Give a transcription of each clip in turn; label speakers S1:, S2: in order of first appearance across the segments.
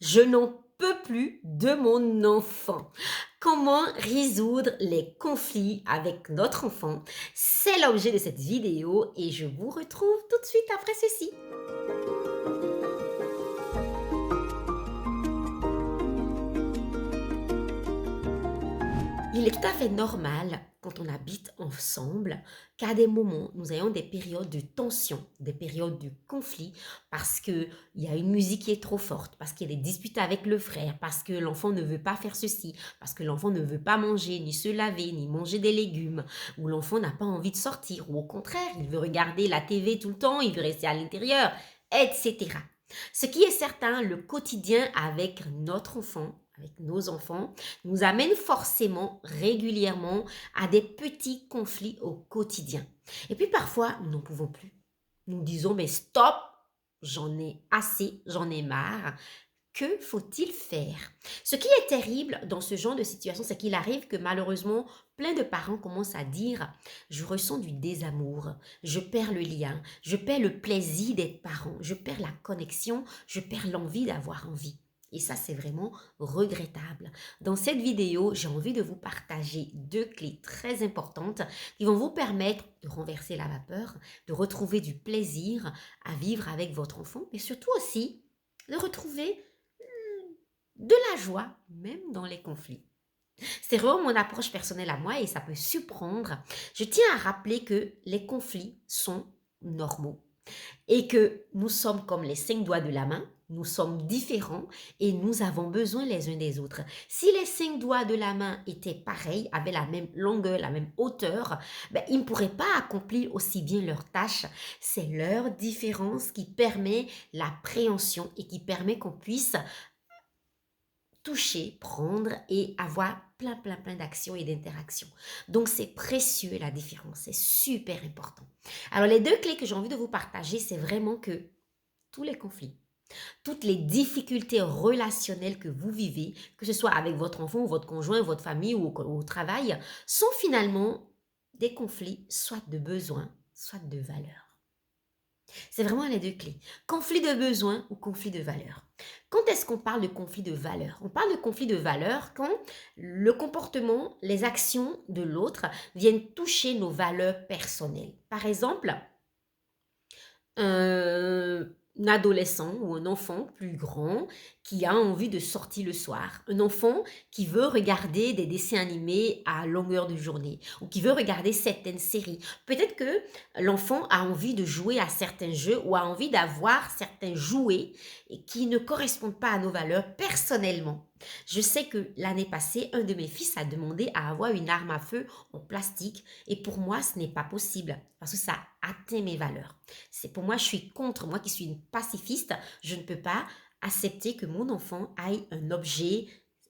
S1: Je n'en peux plus de mon enfant. Comment résoudre les conflits avec notre enfant? C'est l'objet de cette vidéo et je vous retrouve tout de suite après ceci. Il est tout à fait normal quand on habite ensemble qu'à des moments, nous ayons des périodes de tension, des périodes de conflit parce qu'il y a une musique qui est trop forte, parce qu'il y a des disputes avec le frère, parce que l'enfant ne veut pas faire ceci, parce que l'enfant ne veut pas manger, ni se laver, ni manger des légumes, ou l'enfant n'a pas envie de sortir, ou au contraire, il veut regarder la TV tout le temps, il veut rester à l'intérieur, etc. Ce qui est certain, le quotidien avec notre enfant, avec nos enfants, nous amène forcément régulièrement à des petits conflits au quotidien. Et puis parfois, nous n'en pouvons plus. Nous disons, mais stop, j'en ai assez, j'en ai marre. Que faut-il faire? Ce qui est terrible dans ce genre de situation, c'est qu'il arrive que malheureusement, plein de parents commencent à dire, je ressens du désamour, je perds le lien, je perds le plaisir d'être parent, je perds la connexion, je perds l'envie d'avoir envie. Et ça, c'est vraiment regrettable. Dans cette vidéo, j'ai envie de vous partager deux clés très importantes qui vont vous permettre de renverser la vapeur, de retrouver du plaisir à vivre avec votre enfant, mais surtout aussi de retrouver de la joie, même dans les conflits. C'est vraiment mon approche personnelle à moi et ça peut surprendre. Je tiens à rappeler que les conflits sont normaux et que nous sommes comme les cinq doigts de la main, nous sommes différents et nous avons besoin les uns des autres. Si les cinq doigts de la main étaient pareils, avaient la même longueur, la même hauteur, ils ne pourraient pas accomplir aussi bien leurs tâches. C'est leur différence qui permet la préhension et qui permet qu'on puisse toucher, prendre et avoir plein d'actions et d'interactions. Donc, c'est précieux la différence, c'est super important. Alors, les deux clés que j'ai envie de vous partager, c'est vraiment que tous les conflits, toutes les difficultés relationnelles que vous vivez, que ce soit avec votre enfant ou votre conjoint, votre famille ou au travail, sont finalement des conflits soit de besoins, soit de valeurs. C'est vraiment les deux clés. Conflit de besoin ou conflit de valeur. Quand est-ce qu'on parle de conflit de valeur? On parle de conflit de valeur quand le comportement, les actions de l'autre viennent toucher nos valeurs personnelles. Par exemple, un adolescent ou un enfant plus grand qui a envie de sortir le soir, un enfant qui veut regarder des dessins animés à longueur de journée ou qui veut regarder certaines séries. Peut-être que l'enfant a envie de jouer à certains jeux ou a envie d'avoir certains jouets et qui ne correspondent pas à nos valeurs personnellement. Je sais que l'année passée, un de mes fils a demandé à avoir une arme à feu en plastique et pour moi, ce n'est pas possible parce que ça atteint mes valeurs. C'est pour moi, je suis contre, moi qui suis une pacifiste, je ne peux pas accepter que mon enfant aille un objet,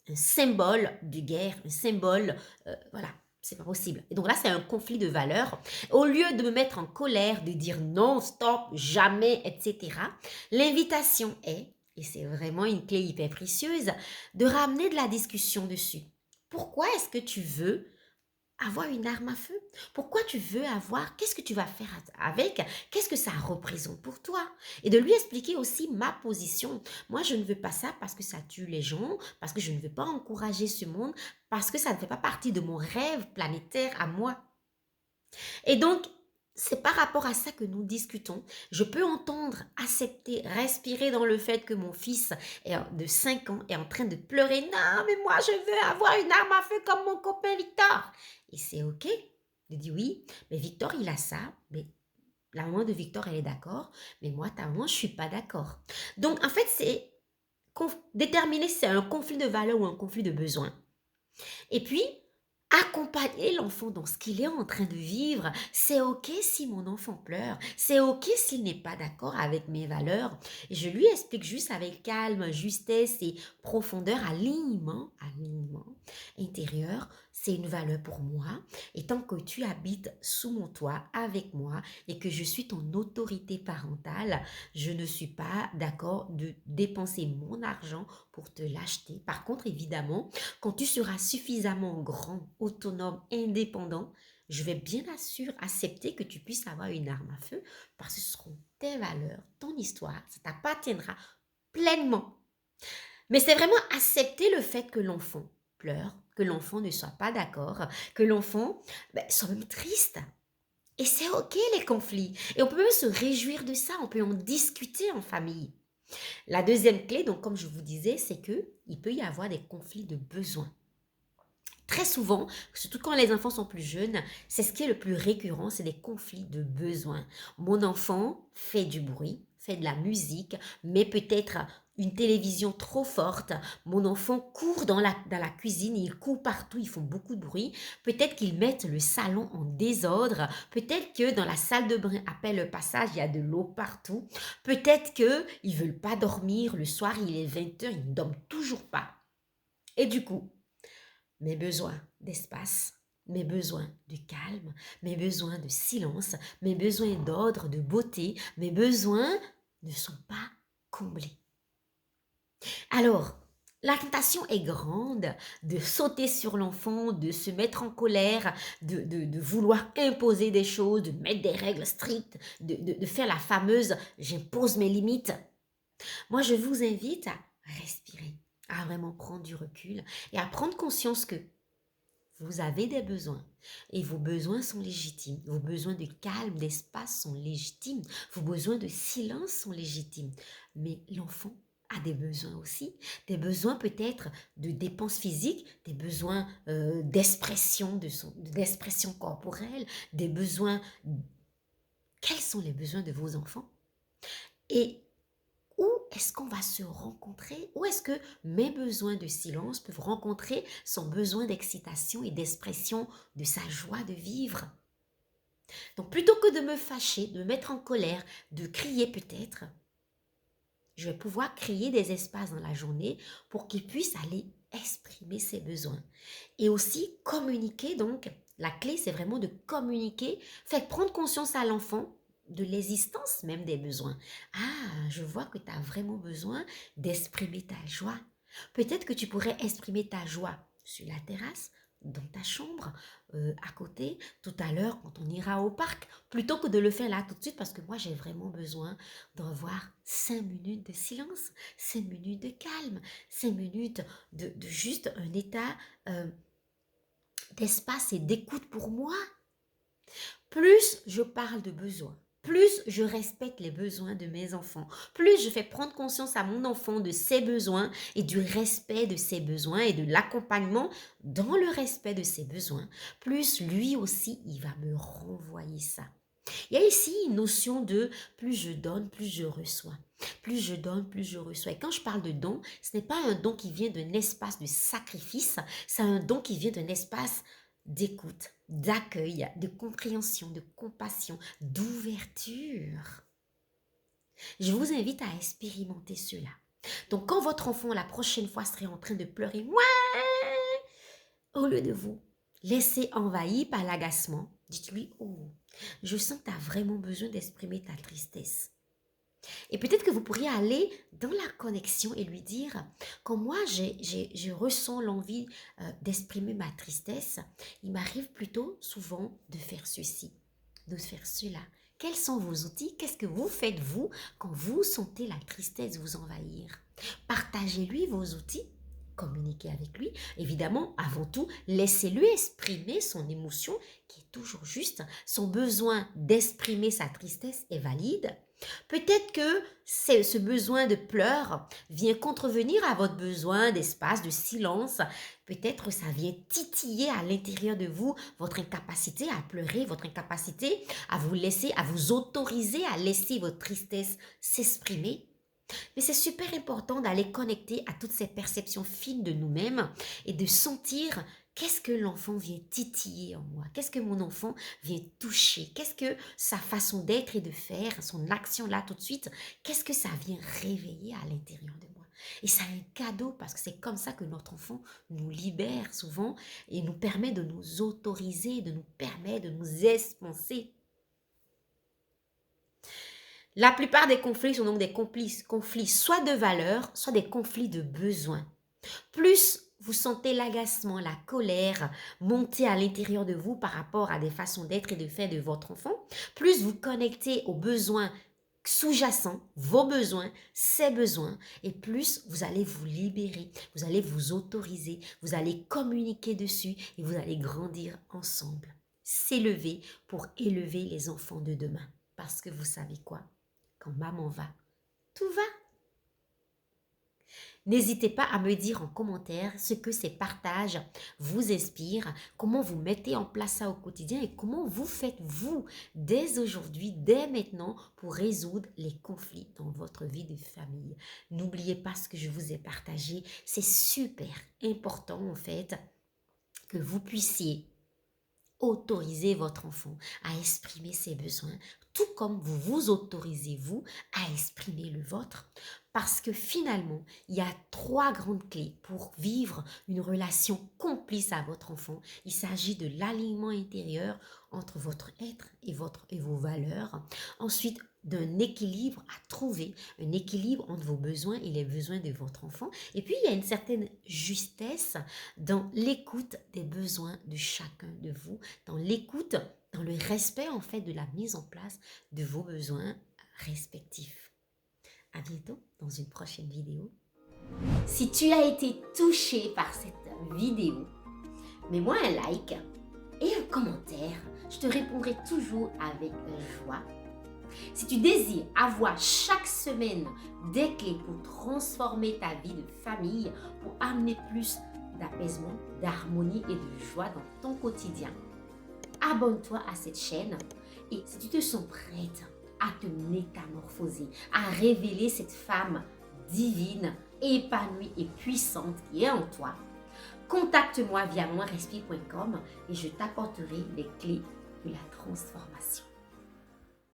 S1: un symbole de guerre, un symbole, voilà, c'est pas possible. Et donc là, c'est un conflit de valeurs. Au lieu de me mettre en colère, de dire non, stop, jamais, etc., l'invitation est, et c'est vraiment une clé hyper précieuse, de ramener de la discussion dessus. Pourquoi est-ce que tu veux avoir une arme à feu? Pourquoi tu veux avoir? Qu'est-ce que tu vas faire avec? Qu'est-ce que ça représente pour toi? Et de lui expliquer aussi ma position. Moi, je ne veux pas ça parce que ça tue les gens, parce que je ne veux pas encourager ce monde, parce que ça ne fait pas partie de mon rêve planétaire à moi. Et donc, c'est par rapport à ça que nous discutons. Je peux entendre, accepter, respirer dans le fait que mon fils de 5 ans est en train de pleurer. Non, mais moi, je veux avoir une arme à feu comme mon copain Victor. Et c'est OK. Je dis oui, mais Victor, il a ça. Mais la maman de Victor, elle est d'accord. Mais moi, ta maman, je ne suis pas d'accord. Donc, en fait, c'est déterminer si c'est un conflit de valeur ou un conflit de besoin. Et puis, accompagner l'enfant dans ce qu'il est en train de vivre. C'est OK si mon enfant pleure. C'est OK s'il n'est pas d'accord avec mes valeurs. Et je lui explique juste avec calme, justesse et profondeur, alignement intérieur. C'est une valeur pour moi. Et tant que tu habites sous mon toit avec moi et que je suis ton autorité parentale, je ne suis pas d'accord de dépenser mon argent pour te l'acheter. Par contre, évidemment, quand tu seras suffisamment grand, autonome, indépendant, je vais bien sûr accepter que tu puisses avoir une arme à feu parce que ce seront tes valeurs, ton histoire, ça t'appartiendra pleinement. Mais c'est vraiment accepter le fait que l'enfant pleure, que l'enfant ne soit pas d'accord, que l'enfant soit même triste. Et c'est OK les conflits. Et on peut même se réjouir de ça, on peut en discuter en famille. La deuxième clé, donc comme je vous disais, c'est que il peut y avoir des conflits de besoins. Très souvent, surtout quand les enfants sont plus jeunes, c'est ce qui est le plus récurrent, c'est des conflits de besoins. Mon enfant fait du bruit, fait de la musique, mais peut-être une télévision trop forte. Mon enfant court dans la cuisine, il court partout, ils font beaucoup de bruit. Peut-être qu'ils mettent le salon en désordre. Peut-être que dans la salle de bain, après le passage, il y a de l'eau partout. Peut-être qu'ils ne veulent pas dormir. Le soir, il est 20 heures, ils ne dorment toujours pas. Et du coup, mes besoins d'espace, mes besoins de calme, mes besoins de silence, mes besoins d'ordre, de beauté, mes besoins ne sont pas comblés. Alors, la tentation est grande de sauter sur l'enfant, de se mettre en colère, de vouloir imposer des choses, de mettre des règles strictes, de faire la fameuse «j'impose mes limites». Moi, je vous invite à respirer, à vraiment prendre du recul et à prendre conscience que vous avez des besoins et vos besoins sont légitimes. Vos besoins de calme, d'espace sont légitimes. Vos besoins de silence sont légitimes. Mais l'enfant a des besoins aussi. Des besoins peut-être de dépenses physiques, des besoins d'expression, d'expression corporelle, des besoins... Quels sont les besoins de vos enfants? Et où est-ce qu'on va se rencontrer? Où est-ce que mes besoins de silence peuvent rencontrer son besoin d'excitation et d'expression de sa joie de vivre? Donc plutôt que de me fâcher, de me mettre en colère, de crier peut-être, je vais pouvoir créer des espaces dans la journée pour qu'il puisse aller exprimer ses besoins. Et aussi communiquer, donc la clé c'est vraiment de communiquer, faire prendre conscience à l'enfant de l'existence même des besoins. Ah, je vois que tu as vraiment besoin d'exprimer ta joie. Peut-être que tu pourrais exprimer ta joie sur la terrasse, dans ta chambre, à côté, tout à l'heure quand on ira au parc, plutôt que de le faire là tout de suite parce que moi j'ai vraiment besoin de revoir 5 minutes de silence, 5 minutes de calme, 5 minutes de juste un état d'espace et d'écoute pour moi. Plus je parle de besoins, plus je respecte les besoins de mes enfants, plus je fais prendre conscience à mon enfant de ses besoins et du respect de ses besoins et de l'accompagnement dans le respect de ses besoins, plus lui aussi, il va me renvoyer ça. Il y a ici une notion de plus je donne, plus je reçois. Plus je donne, plus je reçois. Et quand je parle de don, ce n'est pas un don qui vient d'un espace de sacrifice, c'est un don qui vient d'un espace d'écoute, d'accueil, de compréhension, de compassion, d'ouverture. Je vous invite à expérimenter cela. Donc, quand votre enfant, la prochaine fois, serait en train de pleurer, ouais, au lieu de vous laisser envahir par l'agacement, dites-lui, oh, je sens que tu as vraiment besoin d'exprimer ta tristesse. Et peut-être que vous pourriez aller dans la connexion et lui dire, quand moi je ressens l'envie d'exprimer ma tristesse, il m'arrive plutôt souvent de faire ceci, de faire cela. Quels sont vos outils? Qu'est-ce que vous faites vous quand vous sentez la tristesse vous envahir? Partagez-lui vos outils. Communiquez avec lui. Évidemment, avant tout, laissez-lui exprimer son émotion qui est toujours juste. Son besoin d'exprimer sa tristesse est valide. Peut-être que ce besoin de pleurs vient contrevenir à votre besoin d'espace, de silence. Peut-être ça vient titiller à l'intérieur de vous votre incapacité à pleurer, votre incapacité à vous laisser, à vous autoriser à laisser votre tristesse s'exprimer. Mais c'est super important d'aller connecter à toutes ces perceptions fines de nous-mêmes et de sentir qu'est-ce que l'enfant vient titiller en moi, qu'est-ce que mon enfant vient toucher, qu'est-ce que sa façon d'être et de faire, son action là tout de suite, qu'est-ce que ça vient réveiller à l'intérieur de moi. Et c'est un cadeau parce que c'est comme ça que notre enfant nous libère souvent et nous permet de nous autoriser, de nous permettre de nous expanser. La plupart des conflits sont donc des conflits soit de valeurs, soit des conflits de besoins. Plus vous sentez l'agacement, la colère monter à l'intérieur de vous par rapport à des façons d'être et de faire de votre enfant, plus vous connectez aux besoins sous-jacents, vos besoins, ses besoins, et plus vous allez vous libérer, vous allez vous autoriser, vous allez communiquer dessus et vous allez grandir ensemble. S'élever pour élever les enfants de demain. Parce que vous savez quoi? Quand maman va, tout va. N'hésitez pas à me dire en commentaire ce que ces partages vous inspirent, comment vous mettez en place ça au quotidien et comment vous faites vous dès aujourd'hui, dès maintenant pour résoudre les conflits dans votre vie de famille. N'oubliez pas ce que je vous ai partagé, c'est super important en fait que vous puissiez autoriser votre enfant à exprimer ses besoins, tout comme vous vous autorisez, vous, à exprimer le vôtre. Parce que finalement, il y a 3 grandes clés pour vivre une relation complice à votre enfant. Il s'agit de l'alignement intérieur entre votre être et vos valeurs. Ensuite, d'un équilibre à trouver, un équilibre entre vos besoins et les besoins de votre enfant. Et puis, il y a une certaine justesse dans l'écoute des besoins de chacun de vous, dans l'écoute, dans le respect en fait de la mise en place de vos besoins respectifs. À bientôt dans une prochaine vidéo. Si tu as été touché par cette vidéo, mets-moi un like et un commentaire. Je te répondrai toujours avec joie. Si tu désires avoir chaque semaine des clés pour transformer ta vie de famille, pour amener plus d'apaisement, d'harmonie et de joie dans ton quotidien, abonne-toi à cette chaîne et si tu te sens prête à te métamorphoser, à révéler cette femme divine, épanouie et puissante qui est en toi, contacte-moi via moinrespire.com et je t'apporterai les clés de la transformation.